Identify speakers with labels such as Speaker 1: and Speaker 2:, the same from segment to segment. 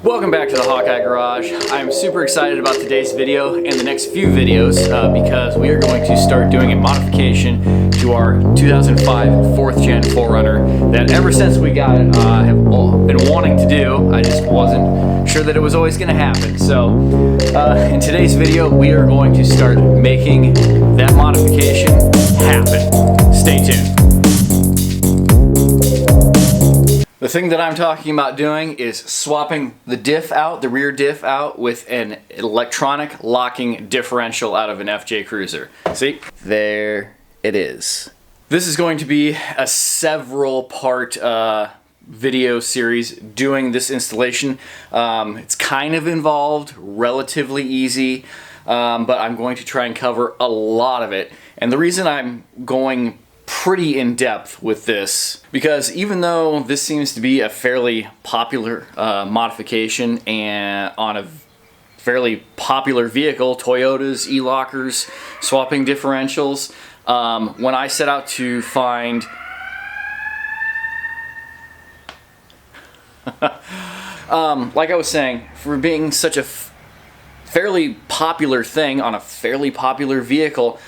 Speaker 1: Welcome back to the Hawkeye Garage. I'm super excited about today's video and the next few videos because we are going to start doing a modification to our 2005 4th Gen 4Runner that ever since we got it, I have been wanting to do. I just wasn't sure that it was always going to happen. So in today's video, we are going to start making that modification happen. Stay tuned. The thing that I'm talking about doing is swapping the diff out, the rear diff out, with an electronic locking differential out of an FJ Cruiser. See? There it is. This is going to be a several part video series doing this installation. It's kind of involved, relatively easy, but I'm going to try and cover a lot of it. And the reason I'm going pretty in depth with this, because even though this seems to be a fairly popular modification and on a fairly popular vehicle, Toyotas, e-lockers, swapping differentials, when I set out to find like I was saying, for being such a fairly popular thing on a fairly popular vehicle,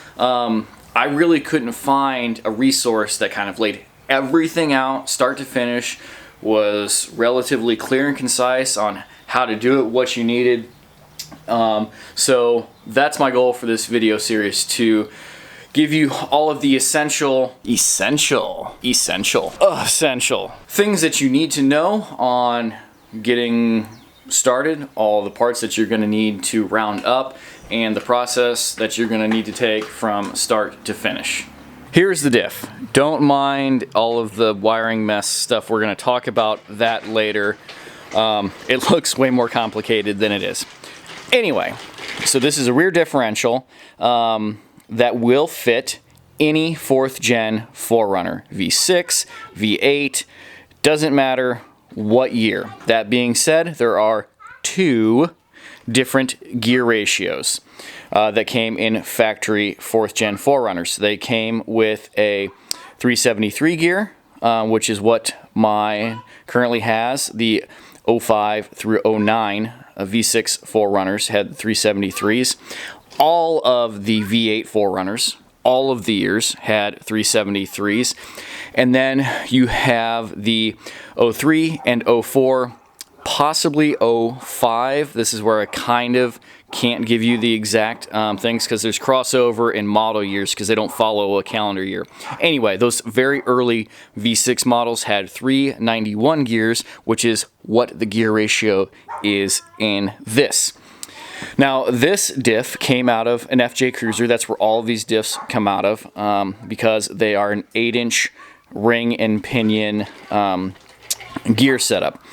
Speaker 1: I really couldn't find a resource that kind of laid everything out, start to finish, was relatively clear and concise on how to do it, what you needed. So that's my goal for this video series, to give you all of the essential things that you need to know on getting started, all the parts that you're going to need to round up, and the process that you're going to need to take from start to finish. Here's the diff. Don't mind all of the wiring mess stuff. We're going to talk about that later. It looks way more complicated than it is. Anyway, so this is a rear differential that will fit any 4th Gen 4Runner. V6, V8, doesn't matter what year. That being said, there are two different gear ratios that came in factory 4th Gen 4Runners. They came with a 373 gear, which is what mine currently has. The 05 through 09 V6 4Runners had 373s. All of the V8 4Runners, all of the years, had 373s. And then you have the 03 and 04, possibly 05. This is where I kind of can't give you the exact things, because there's crossover in model years because they don't follow a calendar year. Anyway, those very early V6 models had 391 gears, which is what the gear ratio is in this. Now, this diff came out of an FJ Cruiser. That's where all of these diffs come out of, because they are an 8-inch ring and pinion gear setup.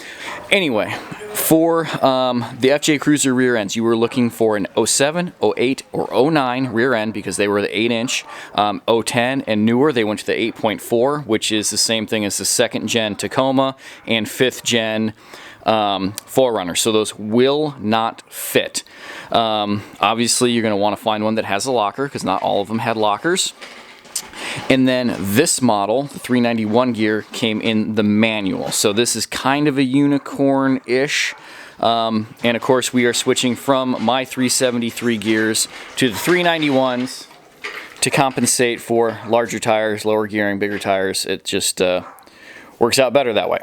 Speaker 1: Anyway, for the FJ Cruiser rear ends, you were looking for an 07, 08, or 09 rear end because they were the 8-inch. 010 and newer, they went to the 8.4, which is the same thing as the 2nd Gen Tacoma and 5th Gen 4Runner. So those will not fit. Obviously, you're going to want to find one that has a locker, because not all of them had lockers. And then this model, the 391 gear, came in the manual. So this is kind of a unicorn-ish. And of course, we are switching from my 373 gears to the 391s to compensate for larger tires, lower gearing, bigger tires. It just works out better that way.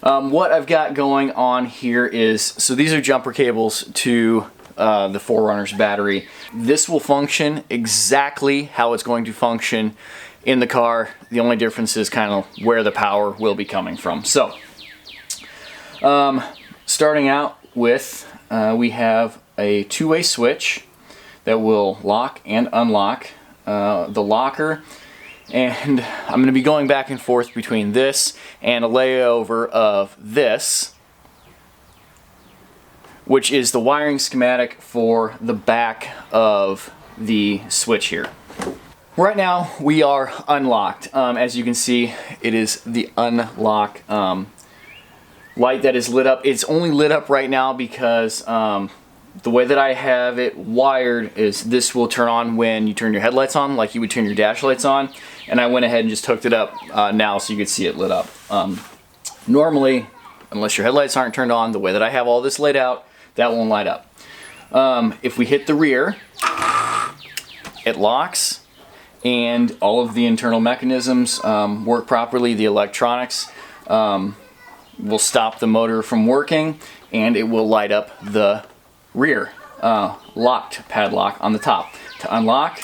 Speaker 1: What I've got going on here is, so these are jumper cables to the 4Runner's battery. This will function exactly how it's going to function in the car. The only difference is kind of where the power will be coming from. So, starting out with, we have a two-way switch that will lock and unlock the locker. And I'm going to be going back and forth between this and a layover of this, which is the wiring schematic for the back of the switch here. Right now we are unlocked. As you can see, it is the unlock light that is lit up. It's only lit up right now because the way that I have it wired is this will turn on when you turn your headlights on, like you would turn your dash lights on. And I went ahead and just hooked it up now so you could see it lit up. Normally unless your headlights aren't turned on, the way that I have all this laid out, that won't light up. If we hit the rear, it locks, and all of the internal mechanisms work properly. The electronics will stop the motor from working, and it will light up the rear locked padlock on the top. To unlock,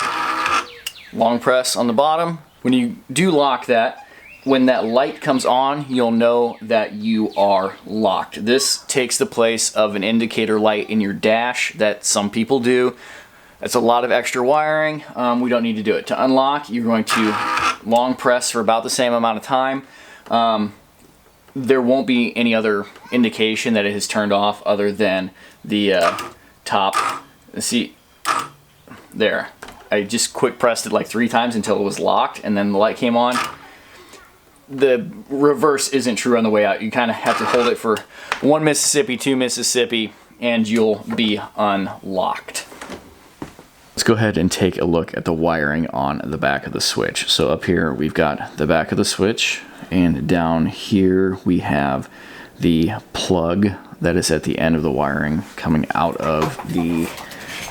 Speaker 1: long press on the bottom. When you do lock that, when that light comes on, you'll know that you are locked. This takes the place of an indicator light in your dash that some people do. That's a lot of extra wiring. We don't need to do it. To unlock, you're going to long press for about the same amount of time. There won't be any other indication that it has turned off other than the top. See, there. I just quick pressed it like 3 times until it was locked, and then the light came on. The reverse isn't true on the way out. You kind of have to hold it for 1 Mississippi, 2 Mississippi, and you'll be unlocked. Let's go ahead and take a look at the wiring on the back of the switch. So up here we've got the back of the switch, and down here we have the plug that is at the end of the wiring coming out of the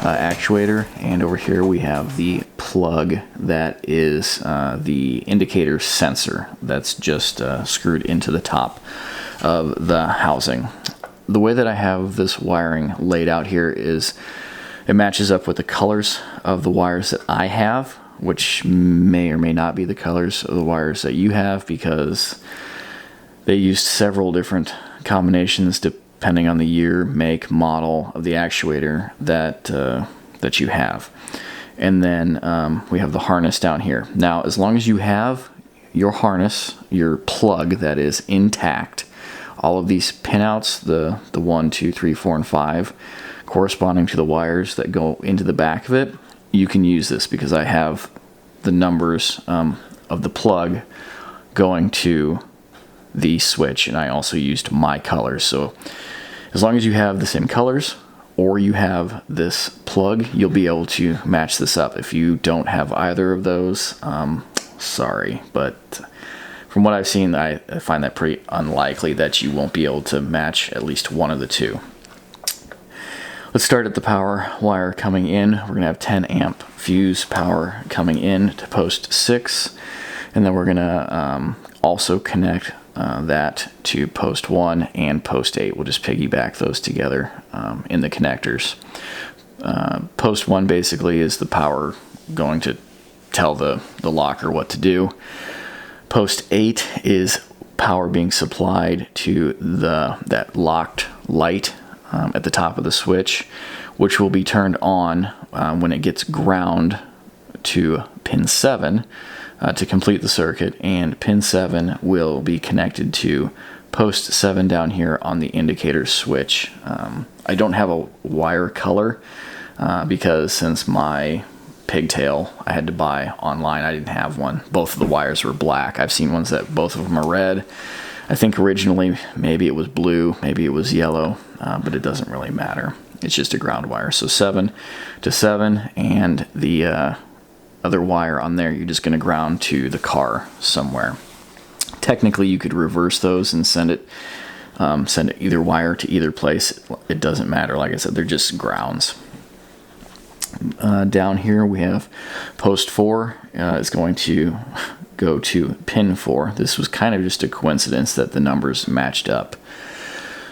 Speaker 1: actuator, and over here we have the plug that is the indicator sensor that's just screwed into the top of the housing. The way that I have this wiring laid out here is it matches up with the colors of the wires that I have, which may or may not be the colors of the wires that you have, because they used several different combinations depending on the year, make, model of the actuator that you have. And then we have the harness down here. Now, as long as you have your harness, your plug that is intact, all of these pinouts, the 1, 2, 3, 4, and 5, corresponding to the wires that go into the back of it, you can use this because I have the numbers of the plug going to the switch, and I also used my colors. So as long as you have the same colors or you have this plug, you'll be able to match this up. If you don't have either of those, sorry, but from what I've seen, I find that pretty unlikely that you won't be able to match at least one of the two. Let's start at the power wire coming in. We're going to have 10 amp fuse power coming in to post 6, and then we're going to also connect that to post 1 and post 8. We'll just piggyback those together in the connectors. Post 1 basically is the power going to tell the locker what to do. Post 8 is power being supplied to that locked light at the top of the switch, which will be turned on when it gets ground to pin 7 to complete the circuit, and pin 7 will be connected to post 7 down here on the indicator switch. I don't have a wire color because since my pigtail I had to buy online, I didn't have one. Both of the wires were black. I've seen ones that both of them are red. I think originally maybe it was blue, maybe it was yellow, but it doesn't really matter. It's just a ground wire. So 7 to 7, and the other wire on there you're just going to ground to the car somewhere. Technically you could reverse those and send it either wire to either place. It doesn't matter. Like I said, they're just grounds. Down here we have post 4 is going to go to pin 4. This was kind of just a coincidence that the numbers matched up.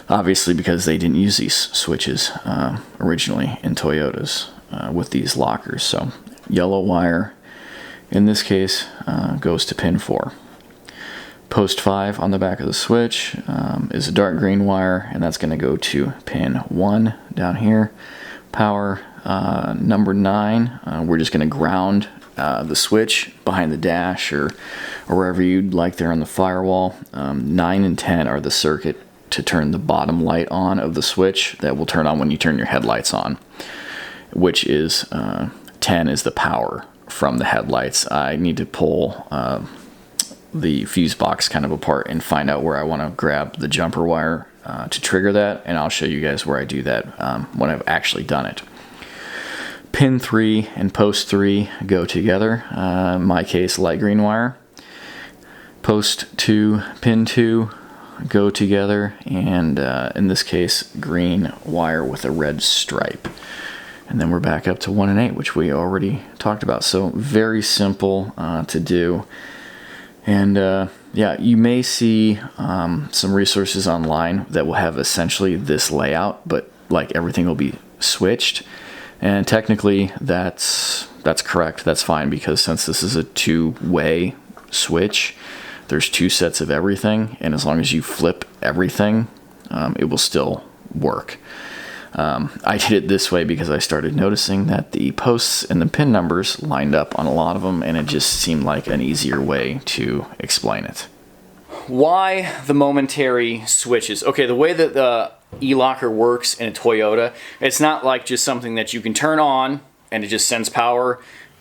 Speaker 1: Obviously because they didn't use these switches originally in Toyotas with these lockers. So yellow wire in this case goes to pin 4. Post 5 on the back of the switch is a dark green wire, and that's going to go to pin 1 down here. Power number 9, we're just going to ground the switch behind the dash or wherever you'd like there on the firewall. 9 and 10 are the circuit to turn the bottom light on of the switch that will turn on when you turn your headlights on, which is 10 is the power from the headlights. I need to pull the fuse box kind of apart and find out where I want to grab the jumper wire to trigger that, and I'll show you guys where I do that when I've actually done it. Pin 3 and post 3 go together. In my case, light green wire. Post 2, pin 2, go together, and in this case, green wire with a red stripe. And then we're back up to 1 and 8, which we already talked about. So very simple to do. And yeah, you may see some resources online that will have essentially this layout, but like everything will be switched. And technically that's correct. That's fine, because since this is a two-way switch, there's 2 sets of everything, and as long as you flip everything, it will still work. I did it this way because I started noticing that the posts and the pin numbers lined up on a lot of them, and it just seemed like an easier way to explain it. Why the momentary switches? Okay, the way that the e-locker works in a Toyota, it's not like just something that you can turn on and it just sends power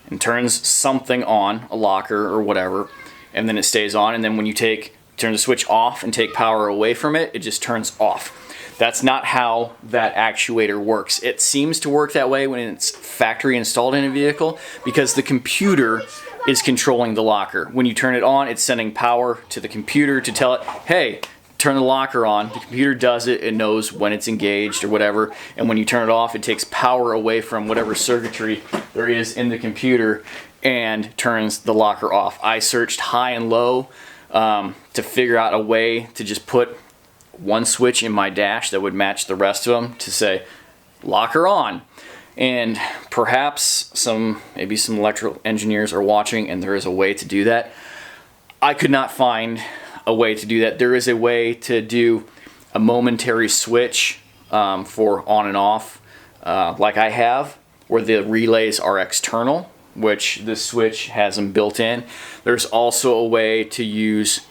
Speaker 1: and turns something on, a locker or whatever, and then it stays on, and then when you turn the switch off and take power away from it, it just turns off. That's not how that actuator works. It seems to work that way when it's factory installed in a vehicle, because the computer is controlling the locker. When you turn it on, it's sending power to the computer to tell it, hey, turn the locker on. The computer does it. It knows when it's engaged or whatever. And when you turn it off, it takes power away from whatever circuitry there is in the computer and turns the locker off. I searched high and low to figure out a way to just put one switch in my dash that would match the rest of them to say locker on. And perhaps maybe some electrical engineers are watching and there is a way to do that. I could not find a way to do that. There is a way to do a momentary switch for on and off, like I have, where the relays are external, which the switch has them built in. There's also a way to use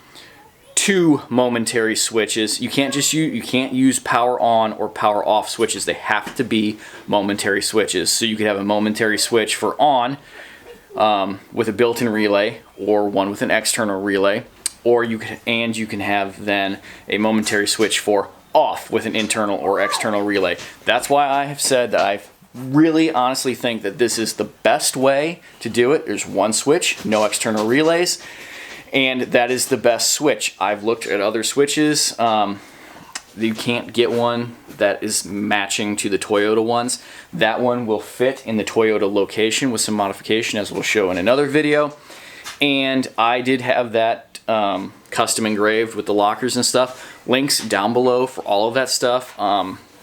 Speaker 1: 2 momentary switches. You can't use power on or power off switches. They have to be momentary switches. So you could have a momentary switch for on with a built-in relay, or one with an external relay, or you can have then a momentary switch for off with an internal or external relay. That's why I have said that I really honestly think that this is the best way to do it. There's one switch, no external relays, and that is the best switch. I've looked at other switches. You can't get one that is matching to the Toyota ones. That one will fit in the Toyota location with some modification, as we'll show in another video. And I did have that custom engraved with the lockers and stuff. Links down below for all of that stuff.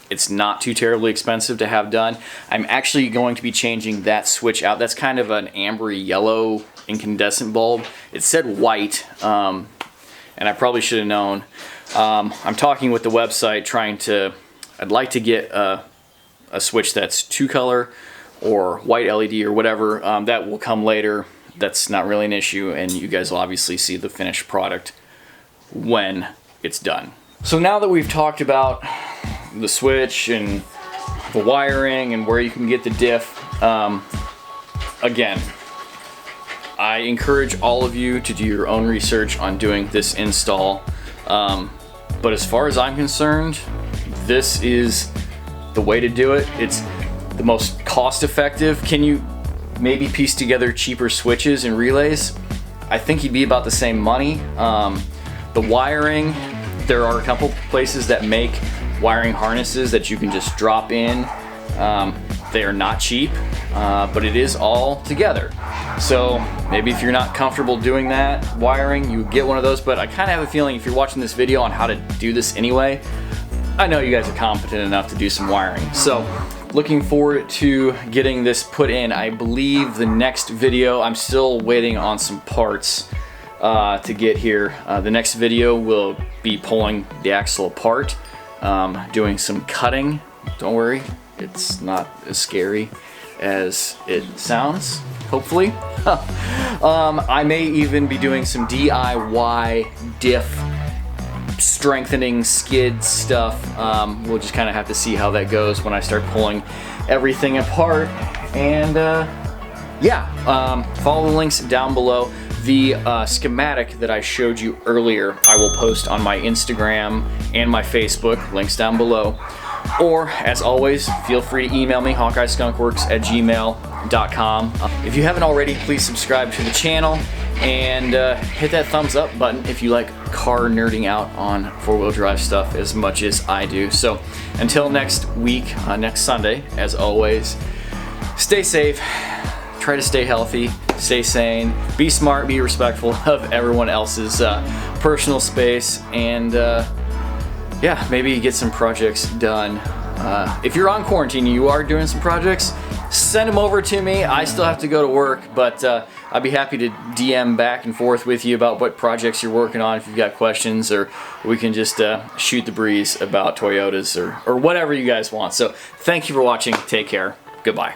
Speaker 1: It's not too terribly expensive to have done. I'm actually going to be changing that switch out. That's kind of an ambery yellow incandescent bulb. It said white, and I probably should have known. I'm talking with the website I'd like to get a switch that's 2-color or white LED or whatever. That will come later. That's not really an issue, and you guys will obviously see the finished product when it's done. So now that we've talked about the switch and the wiring and where you can get the diff, again, I encourage all of you to do your own research on doing this install. But as far as I'm concerned, this is the way to do it. It's the most cost effective. Can you maybe piece together cheaper switches and relays? I think you'd be about the same money. The wiring, there are a couple places that make wiring harnesses that you can just drop in. They are not cheap, but it is all together. So maybe if you're not comfortable doing that wiring, you get one of those, but I kind of have a feeling if you're watching this video on how to do this anyway, I know you guys are competent enough to do some wiring. So looking forward to getting this put in. I believe the next video, I'm still waiting on some parts to get here. The next video will be pulling the axle apart, doing some cutting. Don't worry, it's not as scary as it sounds, hopefully. I may even be doing some DIY diff strengthening skid stuff. We'll just kind of have to see how that goes when I start pulling everything apart. And follow the links down below. The schematic that I showed you earlier, I will post on my Instagram and my Facebook, links down below. Or, as always, feel free to email me, hawkeyeskunkworks@gmail.com. If you haven't already, please subscribe to the channel and hit that thumbs up button if you like car nerding out on four-wheel drive stuff as much as I do. So until next week, next Sunday, as always, stay safe, try to stay healthy, stay sane, be smart, be respectful of everyone else's personal space, and yeah, maybe get some projects done. If you're on quarantine, you are doing some projects, send them over to me. I still have to go to work, but I'd be happy to DM back and forth with you about what projects you're working on if you've got questions, or we can just shoot the breeze about Toyotas or whatever you guys want. So thank you for watching. Take care. Goodbye.